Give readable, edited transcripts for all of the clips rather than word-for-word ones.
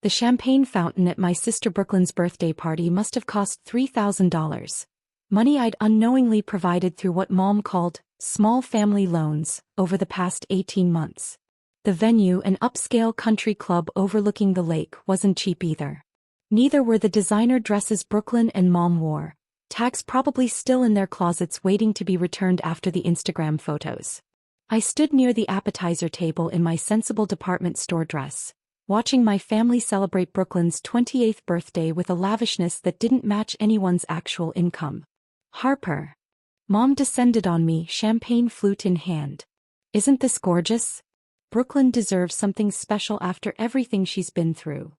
The champagne fountain at my sister Brooklyn's birthday party must have cost $3,000. Money I'd unknowingly provided through what Mom called small family loans over the past 18 months. The venue, an upscale country club overlooking the lake, wasn't cheap either. Neither were the designer dresses Brooklyn and Mom wore, tags probably still in their closets waiting to be returned after the Instagram photos. I stood near the appetizer table in my sensible department store dress, watching my family celebrate Brooklyn's 28th birthday with a lavishness that didn't match anyone's actual income. Harper. Mom descended on me, champagne flute in hand. Isn't this gorgeous? Brooklyn deserves something special after everything she's been through.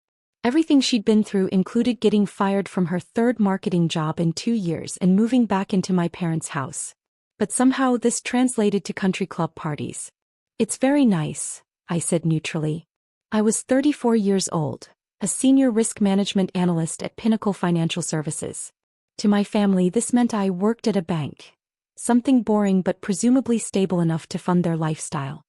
Everything she'd been through included getting fired from her third marketing job in 2 years and moving back into my parents' house. But somehow this translated to country club parties. It's very nice, I said neutrally. I was 34 years old, a senior risk management analyst at Pinnacle Financial Services. To my family, this meant I worked at a bank. Something boring but presumably stable enough to fund their lifestyle.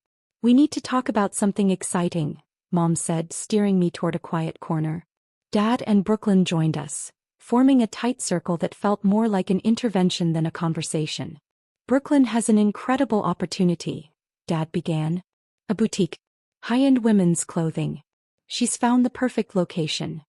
We need to talk about something exciting, Mom said, steering me toward a quiet corner. Dad and Brooklyn joined us, forming a tight circle that felt more like an intervention than a conversation. Brooklyn has an incredible opportunity, Dad began. A boutique. High-end women's clothing. She's found the perfect location.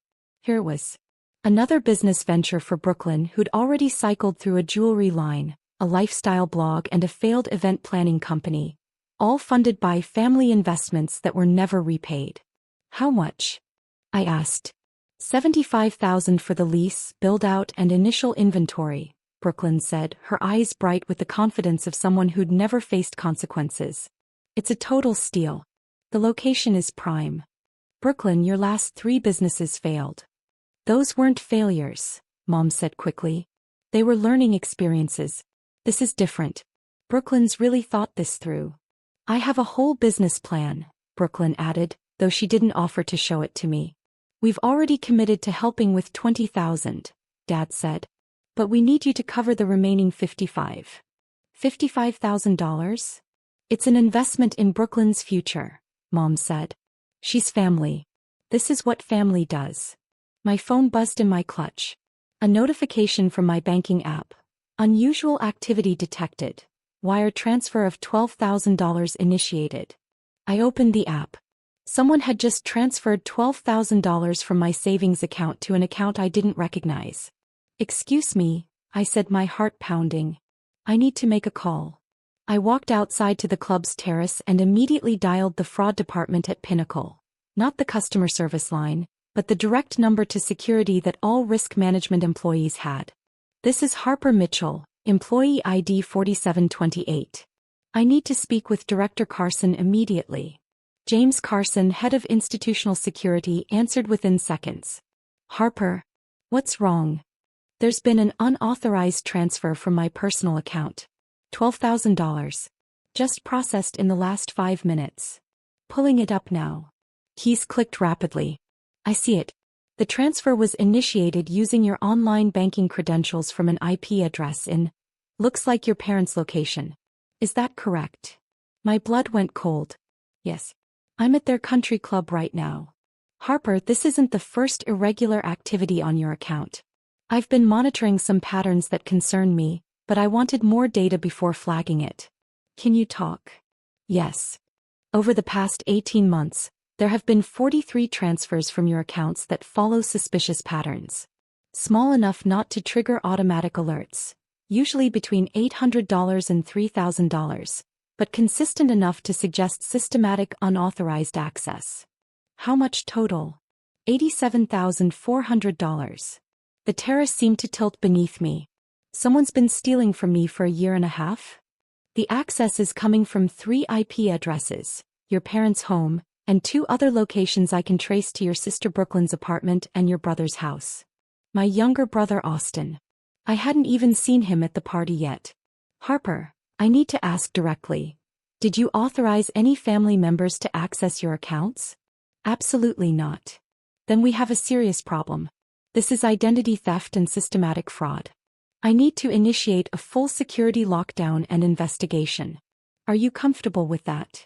Here it was. Another business venture for Brooklyn, who'd already cycled through a jewelry line, a lifestyle blog, and a failed event planning company, all funded by family investments that were never repaid. How much? I asked. $75,000 for the lease, build-out, and initial inventory, Brooklyn said, her eyes bright with the confidence of someone who'd never faced consequences. It's a total steal. The location is prime. Brooklyn, your last 3 businesses failed. Those weren't failures, Mom said quickly. They were learning experiences. This is different. Brooklyn's really thought this through. I have a whole business plan, Brooklyn added, though she didn't offer to show it to me. We've already committed to helping with $20,000, Dad said. But we need you to cover the remaining $55,000? It's an investment in Brooklyn's future, Mom said. She's family. This is what family does. My phone buzzed in my clutch. A notification from my banking app. Unusual activity detected. Wire transfer of $12,000 initiated. I opened the app. Someone had just transferred $12,000 from my savings account to an account I didn't recognize. Excuse me, I said, my heart pounding. I need to make a call. I walked outside to the club's terrace and immediately dialed the fraud department at Pinnacle. Not the customer service line, but the direct number to security that all risk management employees had. This is Harper Mitchell, employee ID 4728. I need to speak with Director Carson immediately. James Carson, head of institutional security, answered within seconds. Harper. What's wrong? There's been an unauthorized transfer from my personal account. $12,000. Just processed in the last 5 minutes. Pulling it up now. Keys clicked rapidly. I see it. The transfer was initiated using your online banking credentials from an IP address in, looks like your parents' location. Is that correct? My blood went cold. Yes. I'm at their country club right now. Harper, this isn't the first irregular activity on your account. I've been monitoring some patterns that concern me, but I wanted more data before flagging it. Can you talk? Yes. Over the past 18 months, there have been 43 transfers from your accounts that follow suspicious patterns. Small enough not to trigger automatic alerts, usually between $800 and $3,000, but consistent enough to suggest systematic unauthorized access. How much total? $87,400. The terrace seemed to tilt beneath me. Someone's been stealing from me for a year and a half? The access is coming from 3 IP addresses, your parents' home, and 2 other locations I can trace to your sister Brooklyn's apartment and your brother's house. My younger brother Austin. I hadn't even seen him at the party yet. Harper, I need to ask directly. Did you authorize any family members to access your accounts? Absolutely not. Then we have a serious problem. This is identity theft and systematic fraud. I need to initiate a full security lockdown and investigation. Are you comfortable with that?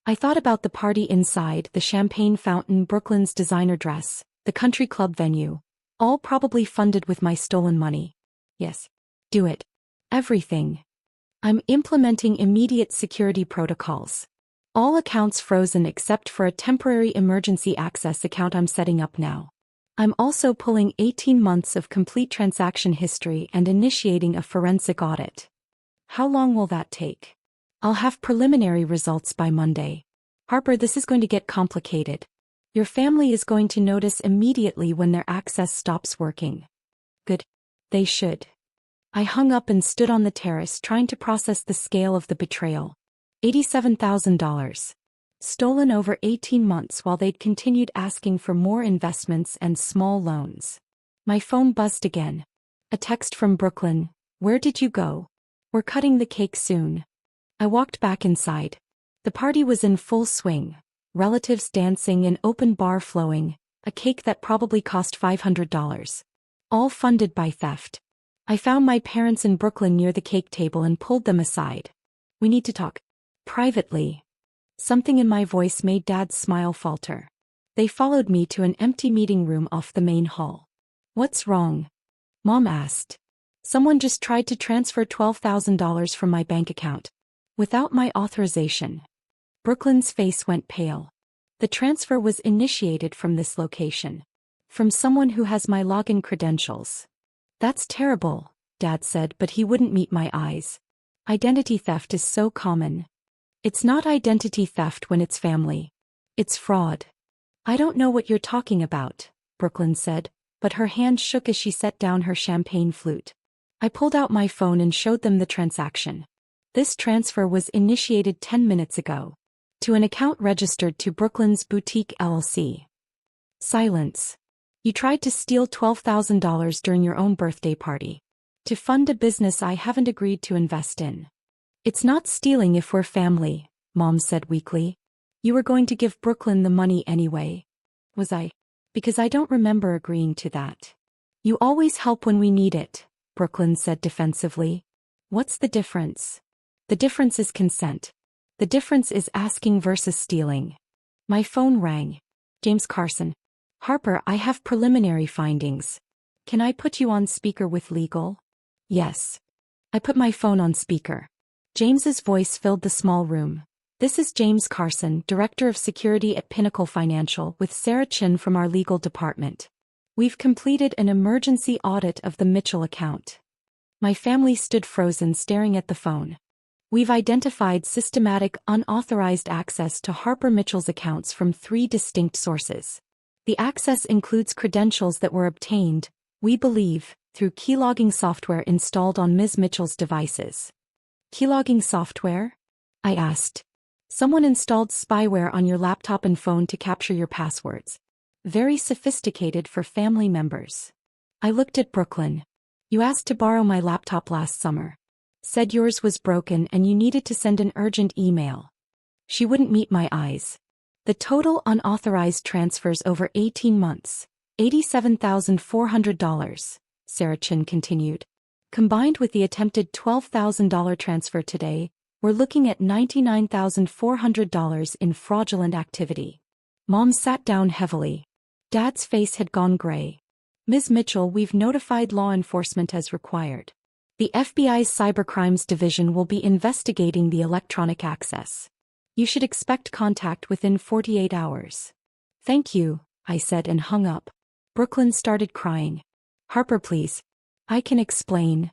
I thought about the party inside, the champagne fountain, Brooklyn's designer dress, the country club venue, all probably funded with my stolen money. Yes. Do it. Everything. I'm implementing immediate security protocols. All accounts frozen except for a temporary emergency access account I'm setting up now. I'm also pulling 18 months of complete transaction history and initiating a forensic audit. How long will that take? I'll have preliminary results by Monday. Harper, this is going to get complicated. Your family is going to notice immediately when their access stops working. Good. They should. I hung up and stood on the terrace trying to process the scale of the betrayal. $87,000. Stolen over 18 months while they'd continued asking for more investments and small loans. My phone buzzed again. A text from Brooklyn. Where did you go? We're cutting the cake soon. I walked back inside. The party was in full swing. Relatives dancing, an open bar flowing, a cake that probably cost $500. All funded by theft. I found my parents in Brooklyn near the cake table and pulled them aside. We need to talk. Privately. Something in my voice made Dad's smile falter. They followed me to an empty meeting room off the main hall. What's wrong? Mom asked. Someone just tried to transfer $12,000 from my bank account. Without my authorization. Brooklyn's face went pale. The transfer was initiated from this location. From someone who has my login credentials. That's terrible, Dad said, but he wouldn't meet my eyes. Identity theft is so common. It's not identity theft when it's family. It's fraud. I don't know what you're talking about, Brooklyn said, but her hand shook as she set down her champagne flute. I pulled out my phone and showed them the transaction. This transfer was initiated 10 minutes ago. To an account registered to Brooklyn's Boutique LLC. Silence. You tried to steal $12,000 during your own birthday party. To fund a business I haven't agreed to invest in. It's not stealing if we're family, Mom said weakly. You were going to give Brooklyn the money anyway. Was I? Because I don't remember agreeing to that. You always help when we need it, Brooklyn said defensively. What's the difference? The difference is consent. The difference is asking versus stealing. My phone rang. James Carson. Harper, I have preliminary findings. Can I put you on speaker with legal? Yes. I put my phone on speaker. James's voice filled the small room. This is James Carson, Director of Security at Pinnacle Financial, with Sarah Chin from our legal department. We've completed an emergency audit of the Mitchell account. My family stood frozen, staring at the phone. We've identified systematic, unauthorized access to Harper Mitchell's accounts from 3 distinct sources. The access includes credentials that were obtained, we believe, through keylogging software installed on Ms. Mitchell's devices. Keylogging software? I asked. Someone installed spyware on your laptop and phone to capture your passwords. Very sophisticated for family members. I looked at Brooklyn. You asked to borrow my laptop last summer. Said yours was broken and you needed to send an urgent email. She wouldn't meet my eyes. The total unauthorized transfers over 18 months, $87,400, Sarah Chin continued. Combined with the attempted $12,000 transfer today, we're looking at $99,400 in fraudulent activity. Mom sat down heavily. Dad's face had gone gray. Ms. Mitchell, we've notified law enforcement as required. The FBI's Cybercrimes Division will be investigating the electronic access. You should expect contact within 48 hours. Thank you, I said and hung up. Brooklyn started crying. Harper, please. I can explain.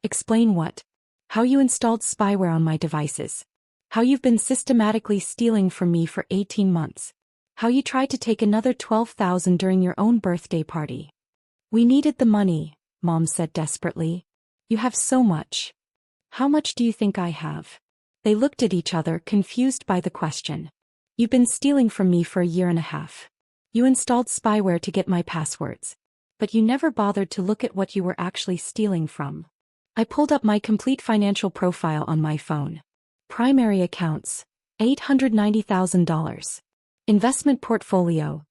Explain what? How you installed spyware on my devices. How you've been systematically stealing from me for 18 months. How you tried to take another $12,000 during your own birthday party. We needed the money, Mom said desperately. You have so much. How much do you think I have? They looked at each other, confused by the question. You've been stealing from me for a year and a half. You installed spyware to get my passwords. But you never bothered to look at what you were actually stealing from. I pulled up my complete financial profile on my phone. Primary accounts, $890,000. Investment portfolio,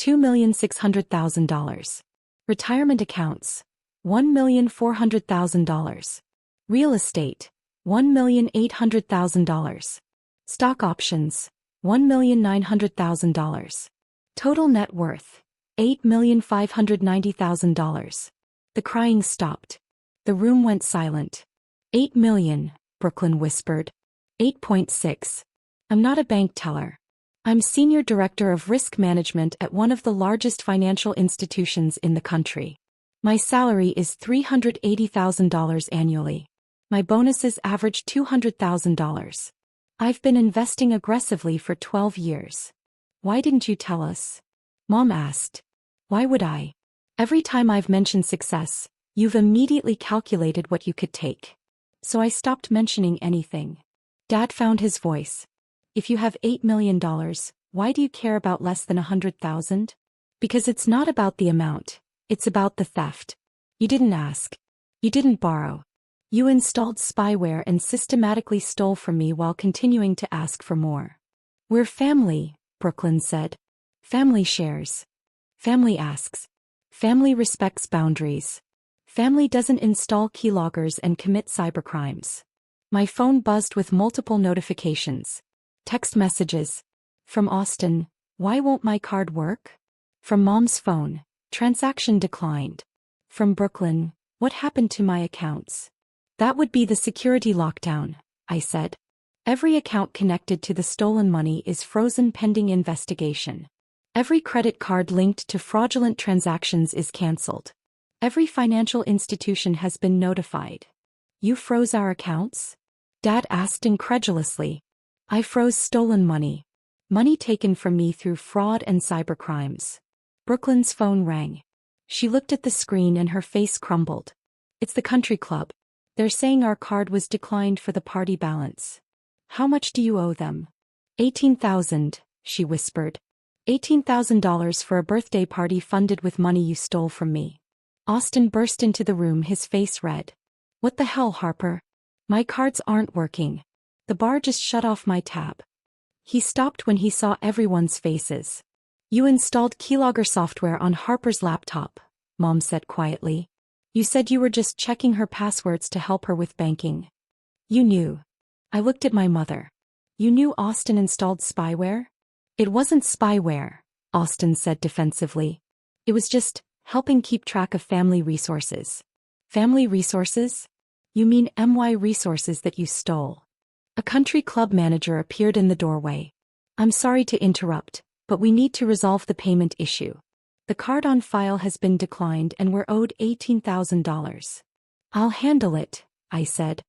$2,600,000. Retirement accounts, $1,400,000. Real estate, $1,800,000. Stock options, $1,900,000. Total net worth, $8,590,000. The crying stopped. The room went silent. 8 million, Brooklyn whispered. 8.6. I'm not a bank teller. I'm Senior Director of Risk Management at one of the largest financial institutions in the country. My salary is $380,000 annually. My bonuses average $200,000. I've been investing aggressively for 12 years. Why didn't you tell us? Mom asked. Why would I? Every time I've mentioned success, you've immediately calculated what you could take. So I stopped mentioning anything. Dad found his voice. If you have $8 million, why do you care about less than $100,000? Because it's not about the amount, it's about the theft. You didn't ask. You didn't borrow. You installed spyware and systematically stole from me while continuing to ask for more. We're family, Brooklyn said. Family shares. Family asks. Family respects boundaries. Family doesn't install keyloggers and commit cybercrimes. My phone buzzed with multiple notifications. Text messages. From Austin, why won't my card work? From Mom's phone, transaction declined. From Brooklyn, what happened to my accounts? That would be the security lockdown, I said. Every account connected to the stolen money is frozen pending investigation. Every credit card linked to fraudulent transactions is canceled. Every financial institution has been notified. You froze our accounts? Dad asked incredulously. I froze stolen money. Money taken from me through fraud and cybercrimes. Brooklyn's phone rang. She looked at the screen and her face crumbled. It's the country club. They're saying our card was declined for the party balance. How much do you owe them? $18,000, she whispered. $18,000 for a birthday party funded with money you stole from me. Austin burst into the room, his face red. What the hell, Harper? My cards aren't working. The bar just shut off my tab. He stopped when he saw everyone's faces. You installed keylogger software on Harper's laptop, Mom said quietly. You said you were just checking her passwords to help her with banking. You knew. I looked at my mother. You knew Austin installed spyware? It wasn't spyware, Austin said defensively. It was just helping keep track of family resources. Family resources? You mean MY resources that you stole? A country club manager appeared in the doorway. I'm sorry to interrupt, but we need to resolve the payment issue. The card on file has been declined and we're owed $18,000. I'll handle it, I said.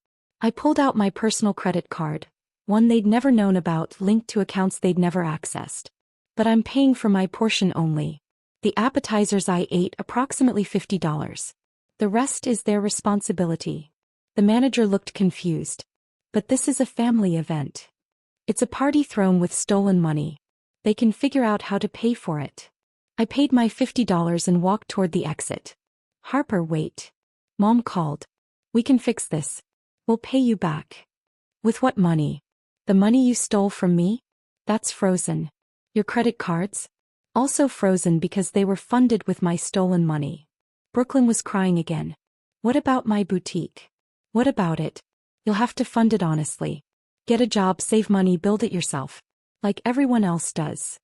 I pulled out my personal credit card, one they'd never known about linked to accounts they'd never accessed. But I'm paying for my portion only. The appetizers I ate approximately $50. The rest is their responsibility. The manager looked confused. But this is a family event. It's a party thrown with stolen money. They can figure out how to pay for it. I paid my $50 and walked toward the exit. Harper, wait. Mom called. We can fix this. We'll pay you back. With what money? The money you stole from me? That's frozen. Your credit cards? Also frozen because they were funded with my stolen money. Brooklyn was crying again. What about my boutique? What about it? You'll have to fund it honestly. Get a job, save money, build it yourself. Like everyone else does.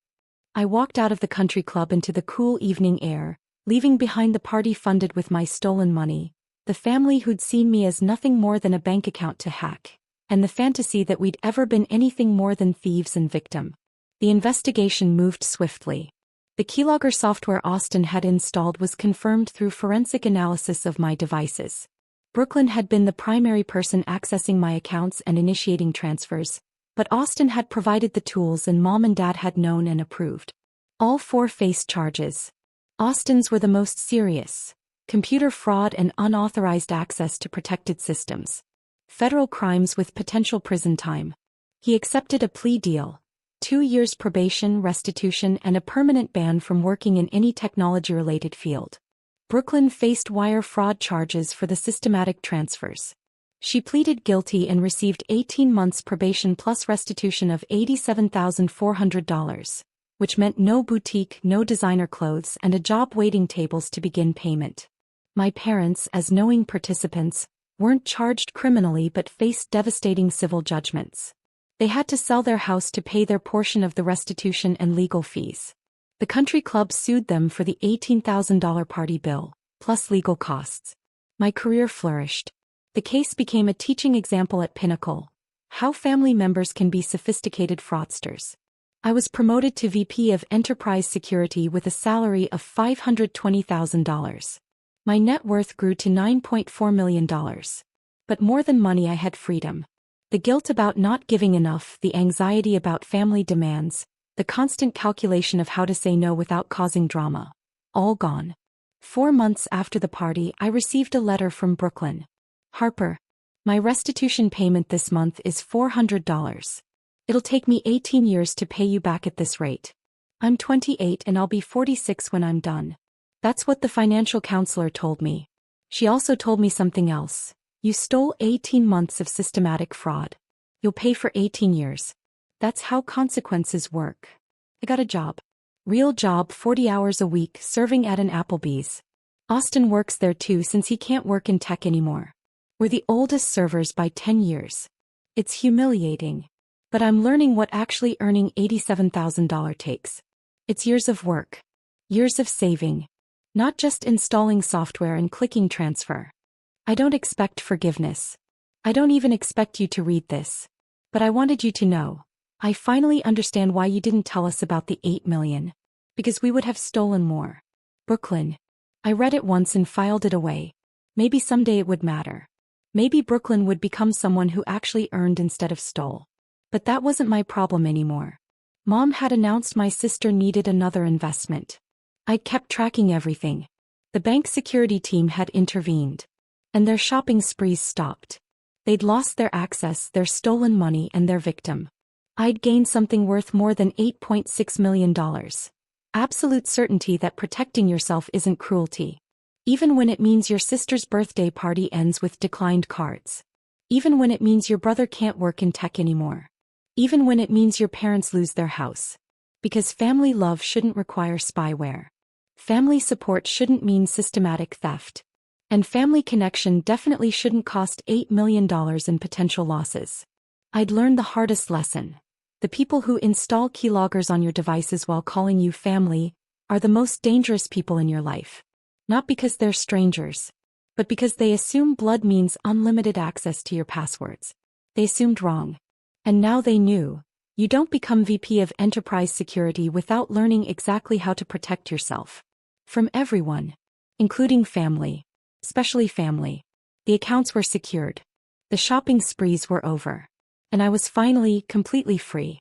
I walked out of the country club into the cool evening air, leaving behind the party funded with my stolen money, the family who'd seen me as nothing more than a bank account to hack, and the fantasy that we'd ever been anything more than thieves and victim. The investigation moved swiftly. The keylogger software Austin had installed was confirmed through forensic analysis of my devices. Brooklyn had been the primary person accessing my accounts and initiating transfers, but Austin had provided the tools and Mom and Dad had known and approved. All four faced charges. Austin's were the most serious: computer fraud and unauthorized access to protected systems. Federal crimes with potential prison time. He accepted a plea deal: 2 years probation, restitution, and a permanent ban from working in any technology-related field. Brooklyn faced wire fraud charges for the systematic transfers. She pleaded guilty and received 18 months probation plus restitution of $87,400, which meant no boutique, no designer clothes, and a job waiting tables to begin payment. My parents, as knowing participants, weren't charged criminally but faced devastating civil judgments. They had to sell their house to pay their portion of the restitution and legal fees. The country club sued them for the $18,000 party bill, plus legal costs. My career flourished. The case became a teaching example at Pinnacle: how family members can be sophisticated fraudsters. I was promoted to VP of Enterprise Security with a salary of $520,000. My net worth grew to $9.4 million. But more than money, I had freedom. The guilt about not giving enough, the anxiety about family demands, the constant calculation of how to say no without causing drama. All gone. 4 months after the party, I received a letter from Brooklyn. Harper, my restitution payment this month is $400. It'll take me 18 years to pay you back at this rate. I'm 28 and I'll be 46 when I'm done. That's what the financial counselor told me. She also told me something else. You stole 18 months of systematic fraud. You'll pay for 18 years. That's how consequences work. I got a job. Real job, 40 hours a week, serving at an Applebee's. Austin works there too since he can't work in tech anymore. We're the oldest servers by 10 years. It's humiliating. But I'm learning what actually earning $87,000 takes. It's years of work. Years of saving. Not just installing software and clicking transfer. I don't expect forgiveness. I don't even expect you to read this. But I wanted you to know. I finally understand why you didn't tell us about the $8 million. Because we would have stolen more. Brooklyn. I read it once and filed it away. Maybe someday it would matter. Maybe Brooklyn would become someone who actually earned instead of stole. But that wasn't my problem anymore. Mom had announced my sister needed another investment. I'd kept tracking everything. The bank security team had intervened. And their shopping sprees stopped. They'd lost their access, their stolen money, and their victim. I'd gained something worth more than $8.6 million. Absolute certainty that protecting yourself isn't cruelty. Even when it means your sister's birthday party ends with declined cards. Even when it means your brother can't work in tech anymore. Even when it means your parents lose their house. Because family love shouldn't require spyware. Family support shouldn't mean systematic theft. And family connection definitely shouldn't cost $8 million in potential losses. I'd learned the hardest lesson. The people who install keyloggers on your devices while calling you family are the most dangerous people in your life. Not because they're strangers, but because they assume blood means unlimited access to your passwords. They assumed wrong. And now they knew. You don't become VP of Enterprise Security without learning exactly how to protect yourself. From everyone. Including family. Especially family. The accounts were secured. The shopping sprees were over. And I was finally completely free.